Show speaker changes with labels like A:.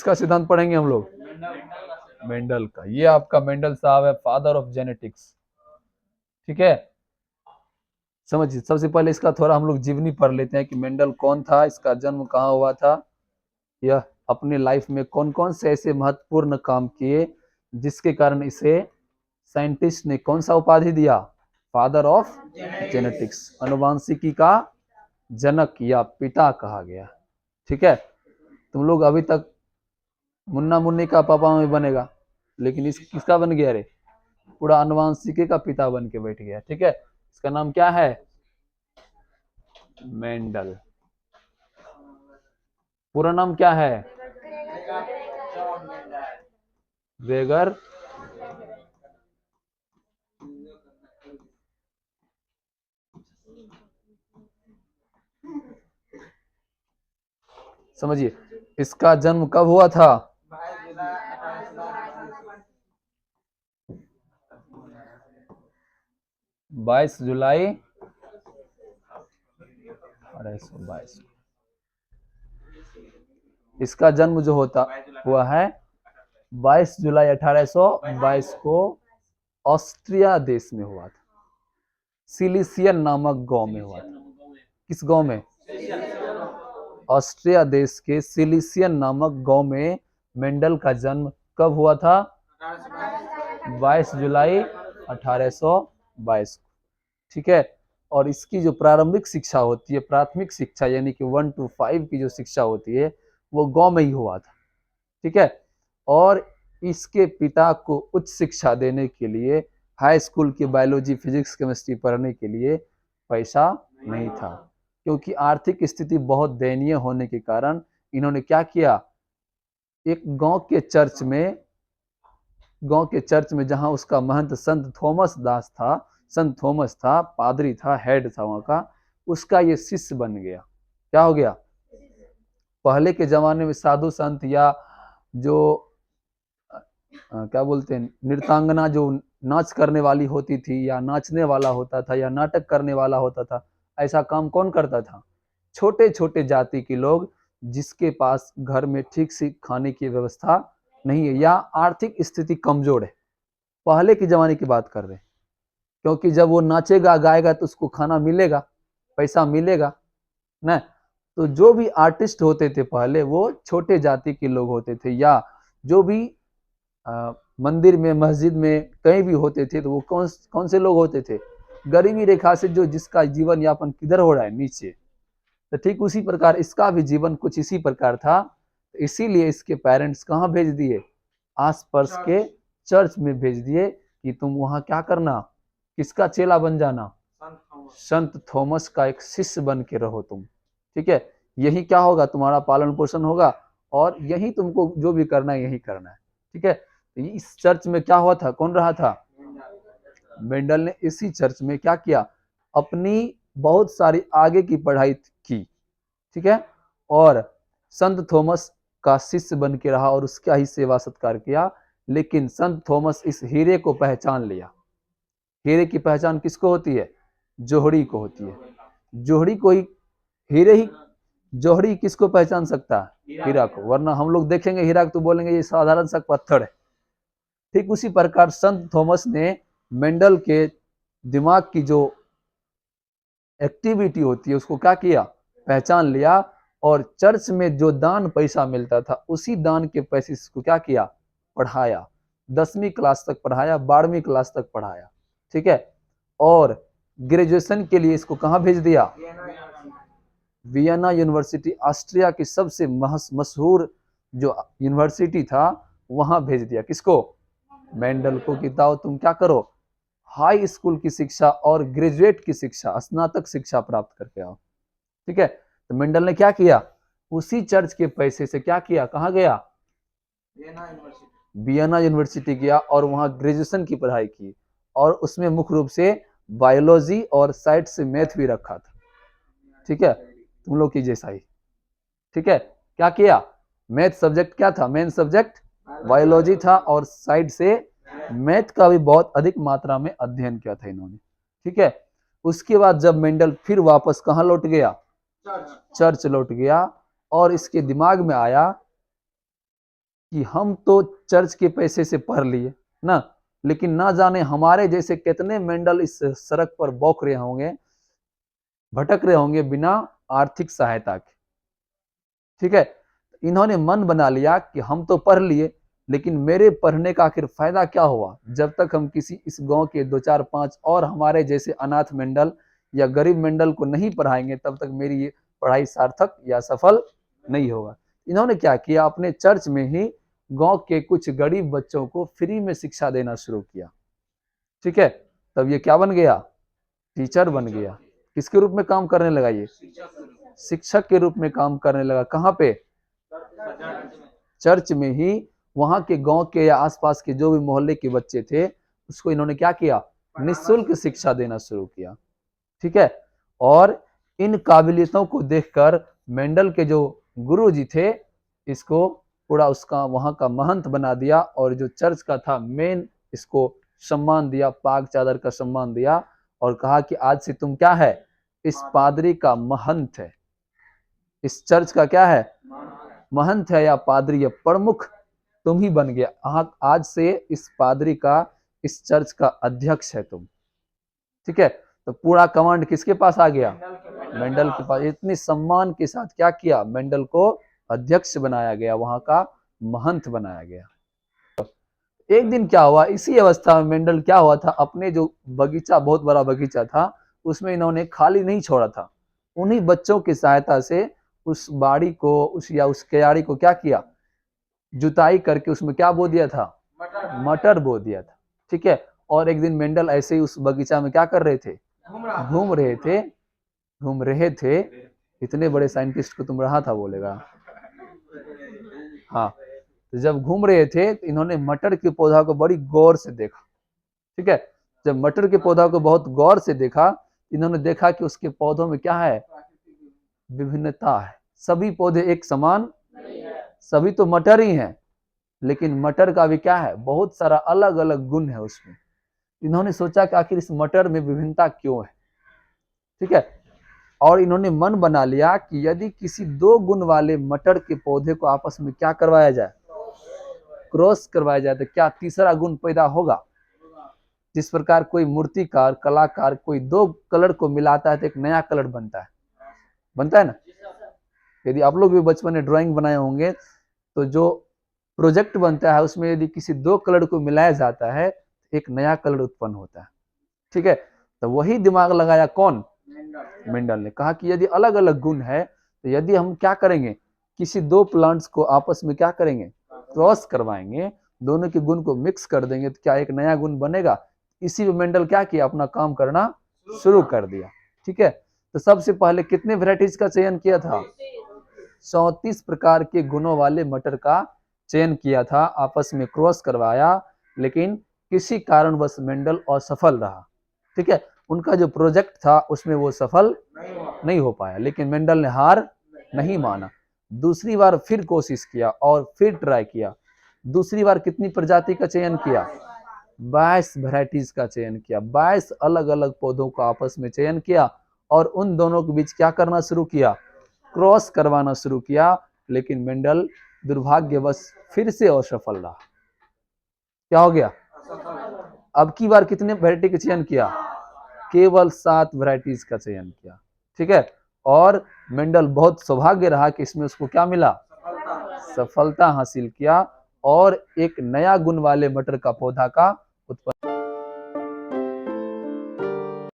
A: किसका सिद्धांत पढ़ेंगे हम लोग? मेंडल का। ये आपका मेंडल साहब है फादर ऑफ जेनेटिक्स। ठीक है, समझिए। सबसे पहले इसका थोड़ा हम लोग जीवनी पढ़ लेते हैं कि मेंडल कौन था, इसका जन्म कहाँ हुआ था, यह अपने लाइफ में कौन कौन से ऐसे महत्वपूर्ण काम किए जिसके कारण इसे साइंटिस्ट ने कौन सा उपाधि दिया? फादर ऑफ जेनेटिक्स, अनुवांशिकी का जनक या पिता कहा गया। ठीक है, तुम लोग अभी तक मुन्ना मुन्नी का पापा में बनेगा, लेकिन इस किसका बन गया रे? पूरा अनुवांशिकी का पिता बन के बैठ गया। ठीक है, इसका नाम क्या है? मेंडल। पूरा नाम क्या है? वेगर समझिए, इसका जन्म कब हुआ था? 22 जुलाई 1822। इसका जन्म जो होता हुआ है 22 जुलाई 1822 को ऑस्ट्रिया देश में हुआ था। सिलिसियन नामक गांव में हुआ था। किस गांव में? ऑस्ट्रिया देश के सिलिसियन नामक गांव में मेंडल का जन्म कब हुआ था? 22 जुलाई 1822 को। ठीक है, और इसकी जो प्रारंभिक शिक्षा होती है, प्राथमिक शिक्षा यानी कि 1 to 5 की जो शिक्षा होती है वो गांव में ही हुआ था। ठीक है, और इसके पिता को उच्च शिक्षा देने के लिए हाई स्कूल की बायोलॉजी, फिजिक्स, केमिस्ट्री पढ़ने के लिए पैसा नहीं था, क्योंकि आर्थिक स्थिति बहुत दयनीय होने के कारण इन्होंने क्या किया? एक गांव के चर्च में जहां उसका महंत संत थॉमस दास था, संत थॉमस था, पादरी था, हेड था वहां का, उसका ये शिष्य बन गया। क्या हो गया? पहले के जमाने में साधु संत या जो क्या बोलते हैं, नृत्यांगना जो नाच करने वाली होती थी या नाचने वाला होता था या नाटक करने वाला होता था, ऐसा काम कौन करता था? छोटे छोटे जाति के लोग, जिसके पास घर में ठीक से खाने की व्यवस्था नहीं है या आर्थिक स्थिति कमजोर है। पहले के जमाने की बात कर रहे हैं, क्योंकि जब वो नाचेगा गाएगा तो उसको खाना मिलेगा, पैसा मिलेगा ना। तो जो भी आर्टिस्ट होते थे पहले वो छोटे जाति के लोग होते थे, या जो भी मंदिर में, मस्जिद में, कहीं भी होते थे, तो वो कौन से लोग होते थे? गरीबी रेखा से जो जिसका जीवन यापन किधर हो रहा है? नीचे। तो ठीक उसी प्रकार इसका भी जीवन कुछ इसी प्रकार था। इसीलिए इसके पेरेंट्स कहाँ भेज दिए? आस पास के चर्च में भेज दिए कि तुम वहां क्या करना? किसका चेला बन जाना? संत थॉमस का एक शिष्य बन के रहो तुम। ठीक है, यही क्या होगा? तुम्हारा पालन पोषण होगा और यही तुमको जो भी करना है यही करना है। ठीक है, तो इस चर्च में क्या हुआ था? कौन रहा था? मेंडल ने इसी चर्च में क्या किया? अपनी बहुत सारी आगे की पढ़ाई की। ठीक है, और संत थॉमस का शिष्य बन के रहा और उसका ही सेवा सत्कार किया। लेकिन संत थॉमस इस हीरे को पहचान लिया। हीरे की पहचान किसको होती है? जोहड़ी को होती है। जोहड़ी को ही हीरे ही, जोहड़ी किसको पहचान सकता है? हीरा को। वरना हम लोग देखेंगे हीरा को तो बोलेंगे ये साधारण सा पत्थर है। ठीक उसी प्रकार संत थॉमस ने मेंडल के दिमाग की जो एक्टिविटी होती है उसको क्या किया? पहचान लिया, और चर्च में जो दान पैसा मिलता था उसी दान के पैसे को क्या किया? पढ़ाया। 10वीं क्लास तक पढ़ाया, 12वीं क्लास तक पढ़ाया। ठीक है, और ग्रेजुएशन के लिए इसको कहां भेज दिया? वियना यूनिवर्सिटी, ऑस्ट्रिया की सबसे मशहूर जो यूनिवर्सिटी था वहां भेज दिया। किसको? मेंडल को। कि ताओ तुम क्या करो? हाई स्कूल की शिक्षा और ग्रेजुएट की शिक्षा, स्नातक शिक्षा प्राप्त करके आओ। ठीक है, तो मेंडल ने क्या किया? उसी चर्च के पैसे से क्या किया? कहां गया? वियना यूनिवर्सिटी गया और वहां ग्रेजुएशन की पढ़ाई की, और उसमें मुख्य रूप से बायोलॉजी और साइड से मैथ भी रखा था। ठीक है, तुम लोग की जैसा ही। ठीक है, क्या किया? मैथ सब्जेक्ट क्या था? मेन सब्जेक्ट बायोलॉजी था, और साइड से मैथ का भी बहुत अधिक मात्रा में अध्ययन किया था इन्होंने। ठीक है, उसके बाद जब मेंडल फिर वापस कहां लौट गया? चर्च लौट गया, और इसके दिमाग में आया कि हम तो चर्च के पैसे से पढ़ लिए ना, लेकिन ना जाने हमारे जैसे कितने मेंडल इस सड़क पर बौख रहे होंगे, भटक रहे होंगे बिना आर्थिक सहायता के। ठीक है, इन्होंने मन बना लिया कि हम तो पढ़ लिए, लेकिन मेरे पढ़ने का आखिर फायदा क्या हुआ, जब तक हम किसी इस गांव के 2 4 5 और हमारे जैसे अनाथ मेंडल या गरीब मेंडल को नहीं पढ़ाएंगे, तब तक मेरी ये पढ़ाई सार्थक या सफल नहीं होगा। इन्होंने क्या किया, अपने चर्च में ही गांव के कुछ गरीब बच्चों को फ्री में शिक्षा देना शुरू किया। ठीक है, तब ये क्या बन गया, टीचर बन गया। किसके रूप में काम करने लगा, ये शिक्षक के रूप में काम करने लगा। कहाँ पे, चर्च में ही। वहां के गांव के या आसपास के जो भी मोहल्ले के बच्चे थे, उसको इन्होंने क्या किया, निःशुल्क शिक्षा देना शुरू किया। ठीक है, और इन काबिलियतों को देखकर मेंडल के जो गुरु जी थे, इसको पूरा उसका वहां का महंत बना दिया, और जो चर्च का था मेन, इसको सम्मान दिया, पाग चादर का सम्मान दिया, और कहा कि आज से तुम क्या है, इस पादरी का महंत है, इस चर्च का क्या है, महंत है या पादरी या प्रमुख तुम ही बन गया, आज से इस पादरी का, इस चर्च का अध्यक्ष है तुम। ठीक है, तो पूरा कमांड किसके पास आ गया, मेंडल के पास। इतनी सम्मान के साथ क्या किया, मेंडल को अध्यक्ष बनाया गया, वहां का महंत बनाया गया। एक दिन क्या हुआ, इसी अवस्था में मेंडल क्या हुआ था, अपने जो बगीचा, बहुत बड़ा बगीचा था, उसमें इन्होंने खाली नहीं छोड़ा था। उन्हीं बच्चों की सहायता से उस बाड़ी को, उस क्यारी को क्या किया, जुताई करके उसमें क्या बो दिया था, मटर बो दिया था। ठीक है, और एक दिन मेंडल ऐसे ही उस बगीचा में क्या कर रहे थे, घूम रहे थे। इतने बड़े साइंटिस्ट को तुम रहा था बोलेगा। हाँ, तो जब घूम रहे थे तो इन्होंने मटर के पौधा को बड़ी गौर से देखा। ठीक है, जब मटर के पौधा को बहुत गौर से देखा, इन्होंने देखा कि उसके पौधों में क्या है, विभिन्नता है। सभी पौधे एक समान, सभी तो मटर ही हैं, लेकिन मटर का भी क्या है, बहुत सारा अलग अलग गुण है उसमें। इन्होंने सोचा कि आखिर इस मटर में विभिन्नता क्यों है। ठीक है, और इन्होंने मन बना लिया कि यदि किसी 2 गुण वाले मटर के पौधे को आपस में क्या करवाया जाए, क्रॉस करवाया जाए, तो क्या तीसरा गुण पैदा होगा। जिस प्रकार कोई मूर्तिकार, कलाकार कोई 2 कलर को मिलाता है तो एक नया कलर बनता है ना। यदि आप लोग भी बचपन में ड्राइंग बनाए होंगे, तो जो प्रोजेक्ट बनता है उसमें यदि किसी 2 कलर को मिलाया जाता है, एक नया कलर उत्पन्न होता है। ठीक है, तो वही दिमाग लगाया कौन, मेंडल ने। कहा कि यदि अलग अलग गुण है, तो यदि हम क्या करेंगे, किसी 2 प्लांट्स को आपस में क्या करेंगे, क्रॉस करवाएंगे, दोनों के गुण को मिक्स कर देंगे, तो क्या एक नया गुण बनेगा। इसी में मेंडल क्या किया, अपना काम करना शुरू कर दिया। ठीक है, तो सबसे पहले कितने वेराइटीज का चयन किया था, 34 प्रकार के गुणों वाले मटर का चयन किया था, आपस में क्रॉस करवाया, लेकिन किसी कारणवश मेंडल असफल रहा। ठीक है, उनका जो प्रोजेक्ट था उसमें वो सफल नहीं हो पाया, लेकिन मेंडल ने हार नहीं माना। दूसरी बार फिर कोशिश किया और फिर ट्राई किया। दूसरी बार कितनी प्रजाति का चयन किया, 22 वेराइटीज का चयन किया। 22 अलग अलग पौधों का आपस में चयन किया, और उन दोनों के बीच क्या करना शुरू किया, क्रॉस करवाना शुरू किया। लेकिन मेंडल दुर्भाग्यवश फिर से असफल रहा। क्या हो गया, अब की बार कितने वैरायटी का चयन किया, केवल 7 वैरायटीज का चयन किया। ठीक है, और मेंडल बहुत सौभाग्य रहा कि इसमें उसको क्या मिला, सफलता हासिल किया, और एक नया गुण वाले मटर का पौधा का